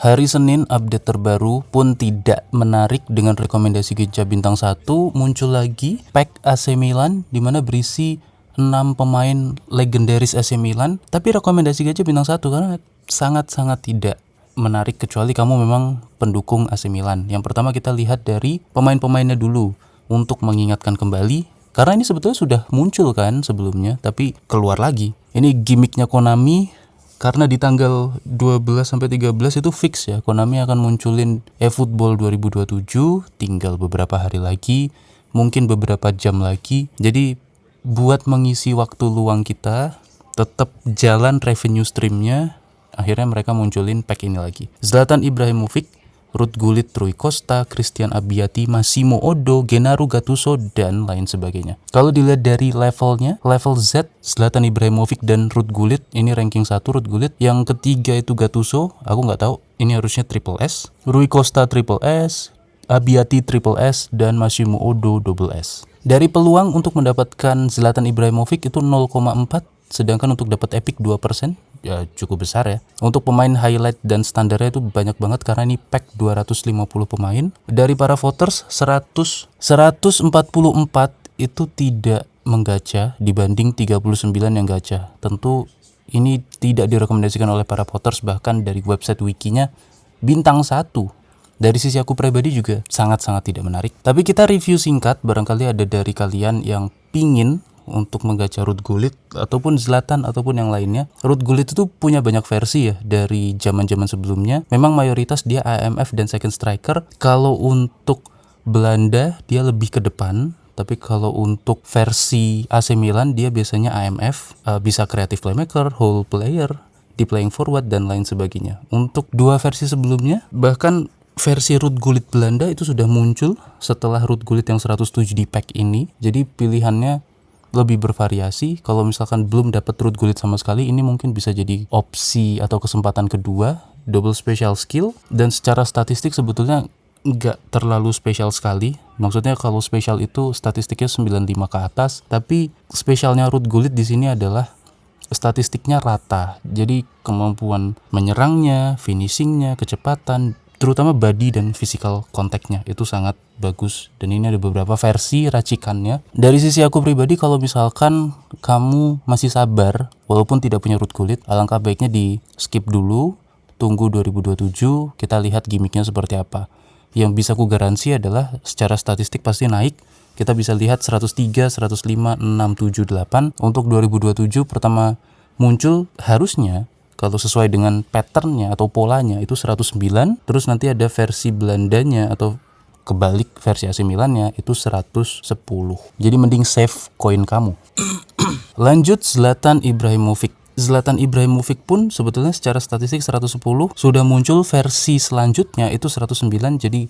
Hari Senin update terbaru pun tidak menarik dengan rekomendasi Geja bintang 1. Muncul lagi pack AC Milan di mana berisi 6 pemain legendaris AC Milan. Tapi rekomendasi Geja bintang 1 karena sangat-sangat tidak menarik kecuali kamu memang pendukung AC Milan. Yang pertama kita lihat dari pemain-pemainnya dulu untuk mengingatkan kembali. Karena ini sebetulnya sudah muncul kan sebelumnya tapi keluar lagi. Ini gimmicknya Konami. Karena di tanggal 12 sampai 13 itu fix ya, Konami akan munculin eFootball 2027, tinggal beberapa hari lagi, mungkin beberapa jam lagi. Jadi buat mengisi waktu luang kita, tetap jalan revenue streamnya, akhirnya mereka munculin pack ini lagi. Zlatan Ibrahimovic, Ruud Gullit, Rui Costa, Christian Abbiati, Massimo Odo, Gennaro Gattuso, dan lain sebagainya. Kalau dilihat dari levelnya, level Z, Zlatan Ibrahimovic dan Ruud Gullit, ini ranking 1 Ruud Gullit. Yang ketiga itu Gattuso, aku nggak tahu, ini harusnya triple S. Rui Costa triple S, Abbiati triple S, dan Massimo Odo double S. Dari peluang untuk mendapatkan Zlatan Ibrahimovic itu 0,4, sedangkan untuk dapat epic 2%, ya cukup besar ya. Untuk pemain highlight dan standarnya itu banyak banget karena ini pack 250 pemain. Dari para voters 144 itu tidak menggacha dibanding 39 yang gacha. Tentu ini tidak direkomendasikan oleh para voters, bahkan dari website wikinya bintang 1. Dari sisi aku pribadi juga sangat-sangat tidak menarik. Tapi kita review singkat, barangkali ada dari kalian yang pingin untuk menggacha Ruud Gullit ataupun Zlatan ataupun yang lainnya. Ruud Gullit itu punya banyak versi ya dari zaman-zaman sebelumnya. Memang mayoritas dia AMF dan second striker. Kalau untuk Belanda dia lebih ke depan, tapi kalau untuk versi AC Milan dia biasanya AMF, bisa creative playmaker, whole player, di playing forward dan lain sebagainya. Untuk dua versi sebelumnya, bahkan versi Ruud Gullit Belanda itu sudah muncul setelah Ruud Gullit yang 107 di pack ini. Jadi pilihannya lebih bervariasi. Kalau misalkan belum dapat Ruud Gullit sama sekali, ini mungkin bisa jadi opsi atau kesempatan kedua, double special skill. Dan secara statistik sebetulnya nggak terlalu spesial sekali. Maksudnya kalau spesial itu statistiknya 95 ke atas, tapi spesialnya Ruud Gullit di sini adalah statistiknya rata. Jadi kemampuan menyerangnya, finishingnya, kecepatan, terutama body dan physical kontaknya itu sangat bagus. Dan ini ada beberapa versi racikannya. Dari sisi aku pribadi, kalau misalkan kamu masih sabar walaupun tidak punya Ruud Gullit, alangkah baiknya di skip dulu, tunggu 2027, kita lihat gimmicknya seperti apa. Yang bisa ku garansi adalah secara statistik pasti naik. Kita bisa lihat 103, 105, 6, 7, 8. Untuk 2027 pertama muncul harusnya, kalau sesuai dengan patternnya atau polanya itu 109, terus nanti ada versi Belandanya atau kebalik versi AC Milannya itu 110. Jadi mending save koin kamu. Lanjut Zlatan Ibrahimovic. Zlatan Ibrahimovic pun sebetulnya secara statistik 110, sudah muncul versi selanjutnya itu 109. Jadi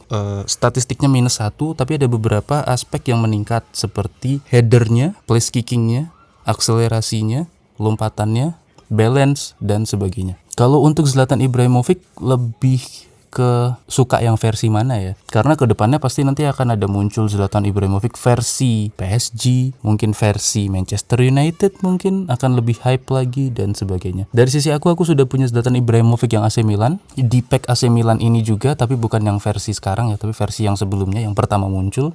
statistiknya minus 1, tapi ada beberapa aspek yang meningkat seperti headernya, place kickingnya, akselerasinya, lompatannya, balance, dan sebagainya. Kalau untuk Zlatan Ibrahimovic lebih ke suka yang versi mana ya? Karena kedepannya pasti nanti akan ada muncul Zlatan Ibrahimovic versi PSG, mungkin versi Manchester United mungkin akan lebih hype lagi dan sebagainya. Dari sisi aku sudah punya Zlatan Ibrahimovic yang AC Milan. Di pack AC Milan ini juga, tapi bukan yang versi sekarang ya, tapi versi yang sebelumnya yang pertama muncul.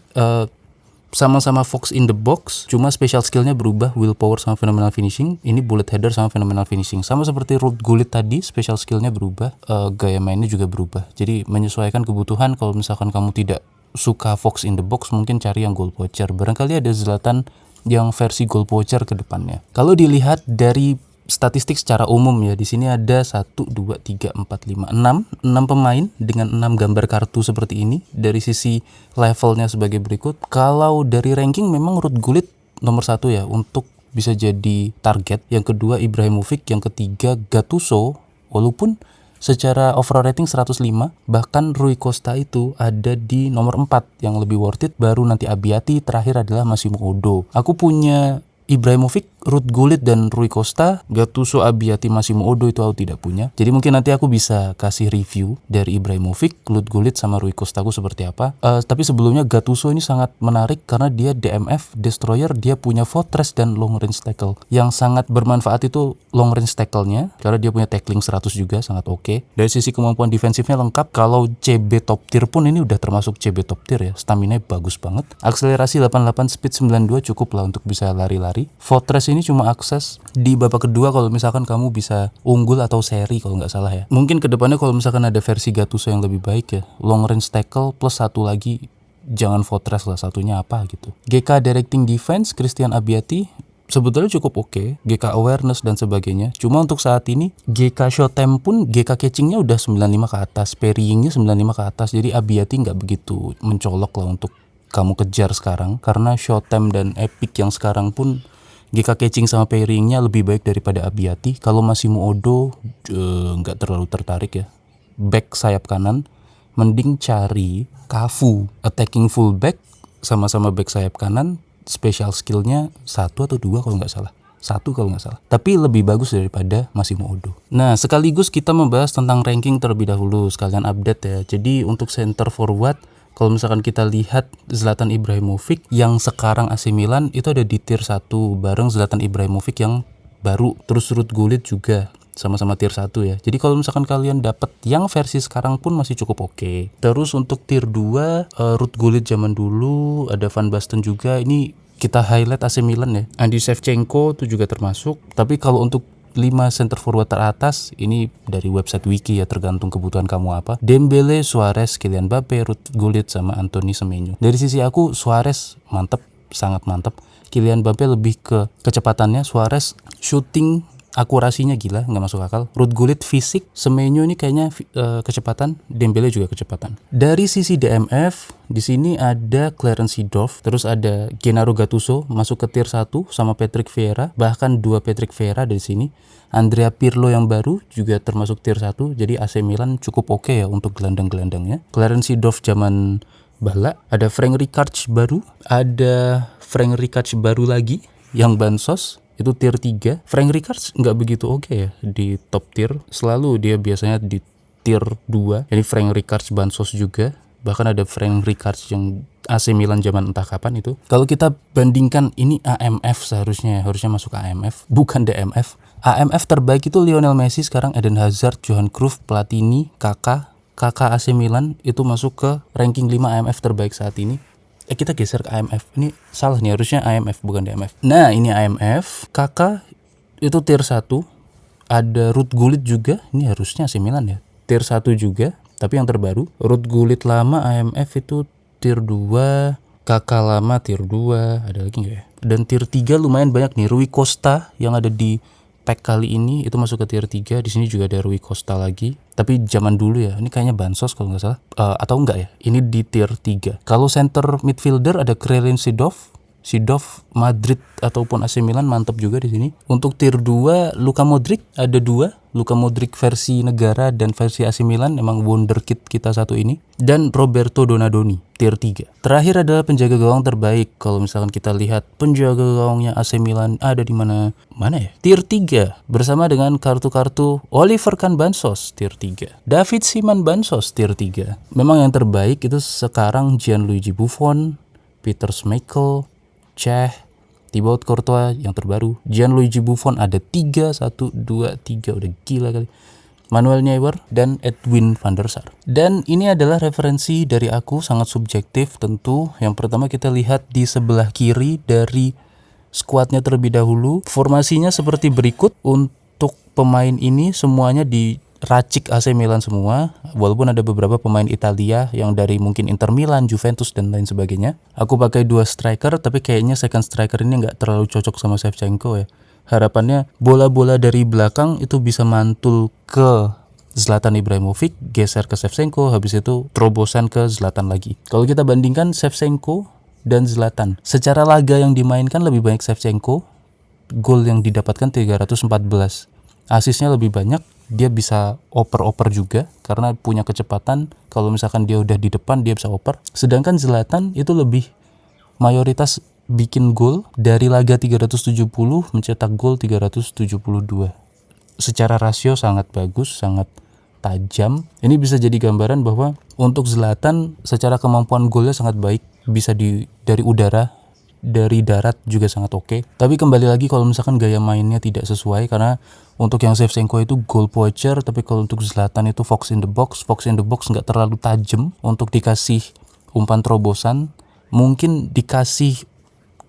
Sama-sama Fox in the box, cuma special skillnya berubah, willpower sama phenomenal finishing. Ini bullet header sama phenomenal finishing. Sama seperti Ruud Gullit tadi, special skillnya berubah, gaya mainnya juga berubah. Jadi menyesuaikan kebutuhan. Kalau misalkan kamu tidak suka Fox in the box, mungkin cari yang goal poacher. Barangkali ada Zlatan yang versi goal poacher ke depannya. Kalau dilihat dari statistik secara umum ya, di sini ada 1, 2, 3, 4, 5, 6 pemain dengan 6 gambar kartu seperti ini. Dari sisi levelnya sebagai berikut. Kalau dari ranking memang Ruud Gullit nomor 1 ya untuk bisa jadi target. Yang kedua Ibrahimovic, yang ketiga Gattuso, walaupun secara overall rating 105, bahkan Rui Costa itu ada di nomor 4 yang lebih worth it, baru nanti Abbiati, terakhir adalah Massimo Odo. Aku punya Ibrahimovic Ruud Gullit dan Rui Costa, Gattuso, Abbiati, Massimo Oddo itu aku tidak punya. Jadi mungkin nanti aku bisa kasih review dari Ibrahimovic, Ruud Gullit sama Rui Costa aku seperti apa. Tapi sebelumnya Gattuso ini sangat menarik karena dia DMF, Destroyer, dia punya Fortress dan long range tackle. Yang sangat bermanfaat itu long range tackle-nya karena dia punya tackling 100 juga, sangat oke. Dari sisi kemampuan defensifnya lengkap. Kalau CB top tier pun ini udah termasuk CB top tier ya. Stamina bagus banget. Akselerasi 88, speed 92 cukup lah untuk bisa lari-lari. Fortress ini cuma akses di babak kedua kalau misalkan kamu bisa unggul atau seri kalau nggak salah ya. Mungkin kedepannya kalau misalkan ada versi Gattuso yang lebih baik ya, long range tackle plus satu lagi, jangan Fortress lah, satunya apa gitu. GK Directing Defense, Christian Abbiati sebetulnya cukup oke, GK Awareness dan sebagainya. Cuma untuk saat ini GK Shot Time pun GK Catchingnya udah 95 ke atas, parryingnya 95 ke atas. Jadi Abbiati nggak begitu mencolok lah untuk kamu kejar sekarang, karena Shot Time dan Epic yang sekarang pun GK Catching sama parryingnya lebih baik daripada Abbiati. Kalau Massimo Oddo nggak terlalu tertarik ya. Back sayap kanan, mending cari Cafu, attacking fullback, sama-sama back sayap kanan, special skillnya 1 atau 2 kalau nggak salah. 1 kalau nggak salah. Tapi lebih bagus daripada Massimo Oddo. Nah, sekaligus kita membahas tentang ranking terlebih dahulu, sekalian update ya. Jadi untuk center forward, kalau misalkan kita lihat Zlatan Ibrahimovic yang sekarang AC Milan itu ada di tier 1 bareng Zlatan Ibrahimovic yang baru. Terus Ruud Gullit juga sama-sama tier 1 ya. Jadi kalau misalkan kalian dapat yang versi sekarang pun masih cukup oke. Terus untuk tier 2 Ruud Gullit zaman dulu, ada Van Basten juga. Ini kita highlight AC Milan ya. Andy Shevchenko itu juga termasuk. Tapi kalau untuk 5 center forward teratas ini dari website wiki ya, tergantung kebutuhan kamu apa. Dembele, Suarez, Kylian Mbappe, Ruud Gullit sama Anthony Semenyo. Dari sisi aku Suarez mantep, sangat mantep. Kylian Mbappe lebih ke kecepatannya, Suarez shooting akurasinya gila, nggak masuk akal. Ruud Gullit fisik, Semenyo ini kayaknya kecepatan, Dembele juga kecepatan. Dari sisi DMF, di sini ada Clarence Seedorf, terus ada Gennaro Gattuso masuk ke tier 1 sama Patrick Vieira, bahkan 2 Patrick Vieira dari sini. Andrea Pirlo yang baru juga termasuk tier 1, jadi AC Milan cukup oke ya untuk gelandang-gelandangnya. Clarence Seedorf zaman bala, ada Frank Rijkaard baru, ada Frank Rijkaard baru lagi yang bansos. Itu tier 3. Frank Rijkaard nggak begitu oke ya di top tier. Selalu dia biasanya di tier 2. Jadi Frank Rijkaard bansos juga. Bahkan ada Frank Rijkaard yang AC Milan zaman entah kapan itu. Kalau kita bandingkan ini AMF harusnya masuk AMF, bukan DMF. AMF terbaik itu Lionel Messi sekarang, Eden Hazard, Johan Cruyff, Platini, Kakak AC Milan itu masuk ke ranking 5 AMF terbaik saat ini. Kita geser ke AMF. Ini salah nih, harusnya AMF bukan DMF. Nah, ini AMF. Kakak itu tier 1. Ada Ruud Gullit juga. Ini harusnya AC Milan ya. Tier 1 juga, tapi yang terbaru. Ruud Gullit lama AMF itu tier 2. Kakak lama tier 2. Ada lagi enggak ya? Dan tier 3 lumayan banyak nih. Rui Costa yang ada di pack kali ini itu masuk ke tier 3. Di sini juga ada Rui Costa lagi. Tapi zaman dulu ya, ini kayaknya bansos kalau nggak salah. Atau enggak ya, ini di tier 3. Kalau center midfielder ada Clarence Seedorf Madrid ataupun AC Milan mantap juga di sini. Untuk tier 2 Luka Modric ada 2. Luka Modric versi negara dan versi AC Milan, emang wonderkid kita satu ini. Dan Roberto Donadoni tier 3. Terakhir adalah penjaga gawang terbaik. Kalau misalkan kita lihat penjaga gawangnya AC Milan ada di mana ya? Tier 3 bersama dengan kartu-kartu Oliver Kahn bansos tier 3. David Seaman bansos tier 3. Memang yang terbaik itu sekarang Gianluigi Buffon, Peter Schmeichel, Thibaut Courtois yang terbaru. Gianluigi Buffon ada 3, 1, 2, 3, udah gila kali. Manuel Neuer dan Edwin van der Sar. Dan ini adalah referensi dari aku, sangat subjektif tentu. Yang pertama kita lihat di sebelah kiri dari skuadnya terlebih dahulu. Formasinya seperti berikut. Untuk pemain ini semuanya diracik AC Milan semua, walaupun ada beberapa pemain Italia yang dari mungkin Inter Milan, Juventus dan lain sebagainya. Aku pakai 2 striker, tapi kayaknya second striker ini nggak terlalu cocok sama Shevchenko ya. Harapannya bola-bola dari belakang itu bisa mantul ke Zlatan Ibrahimovic, geser ke Shevchenko, habis itu terobosan ke Zlatan lagi. Kalau kita bandingkan Shevchenko dan Zlatan, secara laga yang dimainkan lebih banyak Shevchenko, gol yang didapatkan 314. Asisnya lebih banyak, dia bisa oper-oper juga karena punya kecepatan. Kalau misalkan dia udah di depan dia bisa oper. Sedangkan Zlatan itu lebih mayoritas bikin gol dari laga 370 mencetak gol 372. Secara rasio sangat bagus, sangat tajam. Ini bisa jadi gambaran bahwa untuk Zlatan secara kemampuan golnya sangat baik, bisa dari udara, dari darat juga sangat oke. Tapi kembali lagi kalau misalkan gaya mainnya tidak sesuai, karena untuk yang Shevchenko itu goal poacher, tapi kalau untuk Zlatan itu fox in the box nggak terlalu tajam untuk dikasih umpan terobosan. Mungkin dikasih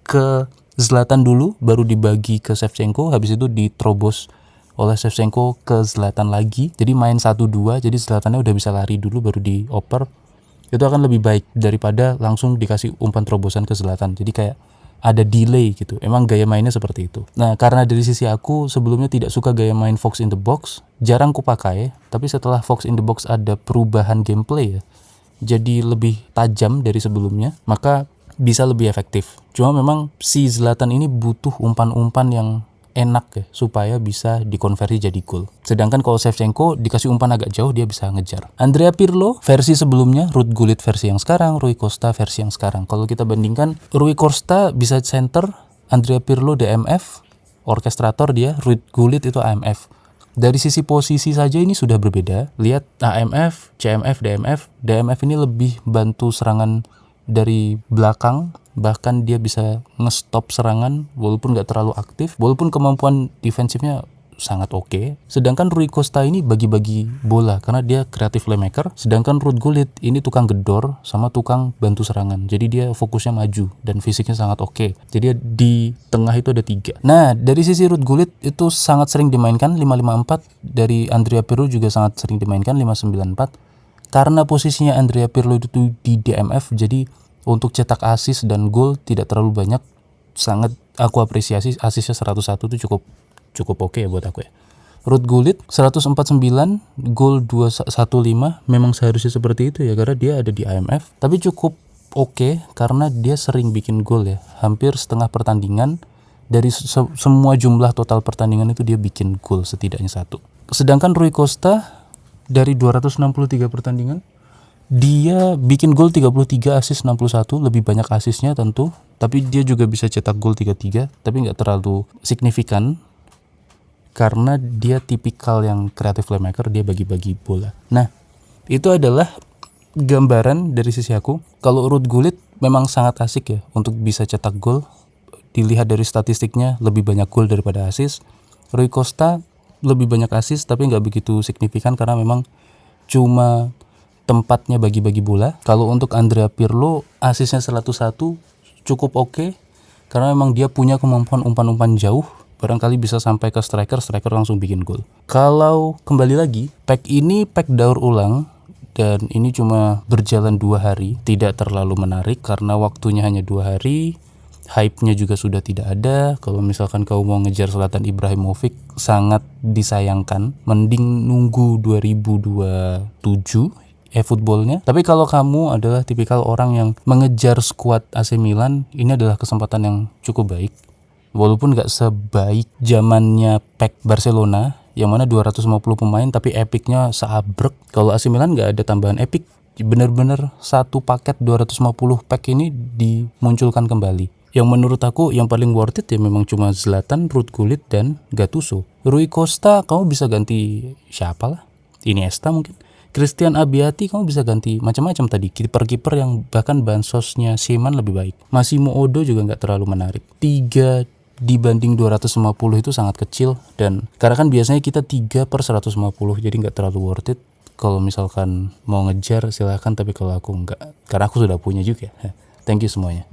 ke Zlatan dulu, baru dibagi ke Shevchenko, habis itu diterobos oleh Shevchenko ke Zlatan lagi. Jadi main 1-2, jadi Zlatannya udah bisa lari dulu baru dioper. Itu akan lebih baik daripada langsung dikasih umpan terobosan ke Zlatan. Jadi kayak ada delay gitu. Emang gaya mainnya seperti itu. Nah, karena dari sisi aku sebelumnya tidak suka gaya main fox in the box, jarang kupakai, tapi setelah fox in the box ada perubahan gameplay ya, jadi lebih tajam dari sebelumnya, maka bisa lebih efektif. Cuma memang si Zlatan ini butuh umpan-umpan yang enak ya, supaya bisa dikonversi jadi gol. Sedangkan kalau Shevchenko dikasih umpan agak jauh, dia bisa ngejar. Andrea Pirlo versi sebelumnya, Ruud Gullit versi yang sekarang, Rui Costa versi yang sekarang. Kalau kita bandingkan, Rui Costa bisa center, Andrea Pirlo DMF, orkestrator dia, Ruud Gullit itu AMF. Dari sisi posisi saja ini sudah berbeda. Lihat AMF, CMF, DMF. DMF ini lebih bantu serangan dari belakang, bahkan dia bisa nge-stop serangan walaupun gak terlalu aktif, walaupun kemampuan defensifnya sangat oke. Sedangkan Rui Costa ini bagi-bagi bola karena dia kreatif playmaker, sedangkan Ruud Gullit ini tukang gedor sama tukang bantu serangan. Jadi dia fokusnya maju dan fisiknya sangat oke. Jadi di tengah itu ada 3. Nah, dari sisi Ruud Gullit itu sangat sering dimainkan 5-5-4, dari Andrea Pirlo juga sangat sering dimainkan 5-9-4. Karena posisinya Andrea Pirlo itu di DMF, jadi untuk cetak assist dan gol tidak terlalu banyak. Sangat aku apresiasi, assistnya 101 itu cukup oke ya buat aku ya. Ruud Gullit 149, gol 215, memang seharusnya seperti itu ya karena dia ada di AMF. Tapi cukup oke karena dia sering bikin gol ya. Hampir setengah pertandingan dari semua jumlah total pertandingan itu dia bikin gol setidaknya 1. Sedangkan Rui Costa dari 263 pertandingan, dia bikin gol 33, assist 61, lebih banyak assistnya tentu, tapi dia juga bisa cetak gol 33, tapi nggak terlalu signifikan karena dia tipikal yang kreatif playmaker, dia bagi-bagi bola. Nah, itu adalah gambaran dari sisi aku. Kalau Ruud Gullit memang sangat asik ya untuk bisa cetak gol. Dilihat dari statistiknya lebih banyak gol daripada assist. Rui Costa lebih banyak assist tapi nggak begitu signifikan karena memang cuma tempatnya bagi-bagi bola. Kalau untuk Andrea Pirlo, assistnya 101 cukup oke karena memang dia punya kemampuan umpan-umpan jauh, barangkali bisa sampai ke striker langsung bikin gol. Kalau kembali lagi, pack ini pack daur ulang dan ini cuma berjalan 2 hari, tidak terlalu menarik karena waktunya hanya 2 hari. Hype-nya juga sudah tidak ada. Kalau misalkan kau mau ngejar Zlatan Ibrahimovic, sangat disayangkan. Mending nunggu 2027 e-footballnya. Tapi kalau kamu adalah tipikal orang yang mengejar skuad AC Milan, ini adalah kesempatan yang cukup baik. Walaupun gak sebaik zamannya pack Barcelona, yang mana 250 pemain tapi epicnya seabrek. Kalau AC Milan gak ada tambahan epic. Bener-bener satu paket 250 pack ini dimunculkan kembali. Yang menurut aku yang paling worth it ya memang cuma Zlatan, Ruud Gullit, dan Gattuso. Rui Costa kamu bisa ganti siapa lah, Iniesta mungkin. Christian Abbiati kamu bisa ganti macam-macam tadi, kiper-kiper yang bahkan bansosnya Seaman lebih baik. Massimo Odo juga nggak terlalu menarik. 3 dibanding 250 itu sangat kecil, dan karena kan biasanya kita 3/150, jadi nggak terlalu worth it. Kalau misalkan mau ngejar silahkan, tapi kalau aku nggak, karena aku sudah punya juga. Thank you semuanya.